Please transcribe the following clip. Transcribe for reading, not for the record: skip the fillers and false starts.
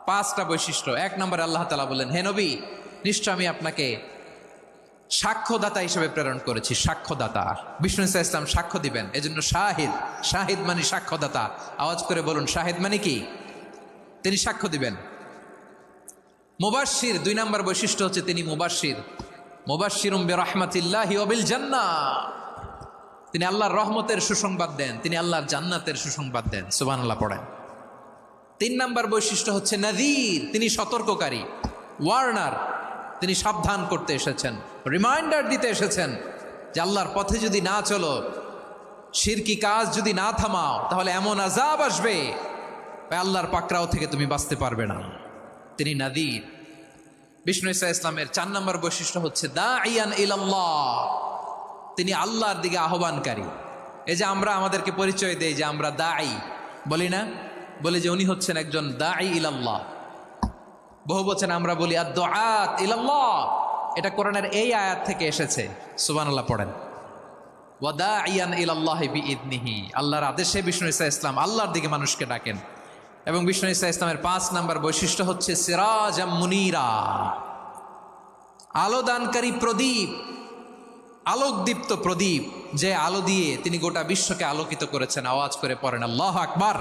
5টা বৈশিষ্ট্য। 1 নম্বরে আল্লাহ তাআলা বললেন, হে নবী, নিশ্চয় আমি আপনাকে সাক্ষ্যদাতা হিসেবে প্রেরণ করেছি। সাক্ষ্যদাতা, বিষ্ণু ইসা ইসলাম সাক্ষ্য দিবেন, এজন্য শাহিদ। শাহিদ মানে সাক্ষ্যদাতা। আওয়াজ করে বলুন, শাহিদ মানে কি? তিনি সাক্ষ্য দিবেন। মুবাশশির, 2 নম্বর বৈশিষ্ট্য হচ্ছে তিনি মুবাশশির। মুবাশশিরুম বিরহমাতিল্লাহি ওয়া বিল জান্নাহ, তিনি আল্লাহর রহমতের সুসংবাদ দেন, তিনি আল্লাহর জান্নাতের সুসংবাদ দেন। সুবহানাল্লাহ পড়েন। 3 নম্বর বৈশিষ্ট্য হচ্ছে নাযীর, তিনি সতর্ককারী, ওয়ার্নার, তিনি সাবধান করতে এসেছেন, রিমাইন্ডার দিতে এসেছেন যে আল্লাহর পথে যদি না চলো, শিরকি কাজ যদি না থামাও, তাহলে এমন আযাব আসবে আল্লাহর পাকড়াও থেকে তুমি বাঁচতে পারবে না। তিনি নাযীর। বিষ্ণু ইসা ইসলামের 4 নম্বর বৈশিষ্ট্য হচ্ছে দাঈয়ান ইলাল্লাহ, তিনি আল্লাহর দিকে আহ্বানকারী। এই যে আমরা আমাদেরকে পরিচয় দেই যে আমরা দাঈ, বলি না? বলি যে উনি হচ্ছেন একজন দাঈ ইলাল্লাহ। বহু বচন আমরা বলি আদ-দুআত ইলাল্লাহ, এটা কোরআনের এই আয়াত থেকে এসেছে। সুবহানাল্লাহ পড়েন। ওয়া দাঈয়ান ইলাল্লাহি বিইذনিহি, আল্লাহর আদেশে বিষ্ণু ইসা ইসলাম আল্লাহর দিকে মানুষকে ডাকেন। এবং বিষ্ণু ইসা ইসলামের 5 নম্বর বৈশিষ্ট্য হচ্ছে সিরাজাম মুনীরা, আলোদানকারী প্রদীপ, আলোকদীপ্ত প্রদীপ, যে আলো দিয়ে তিনি গোটা বিশ্বকে আলোকিত করেছেন। আওয়াজ করে পড়েন আল্লাহু আকবার।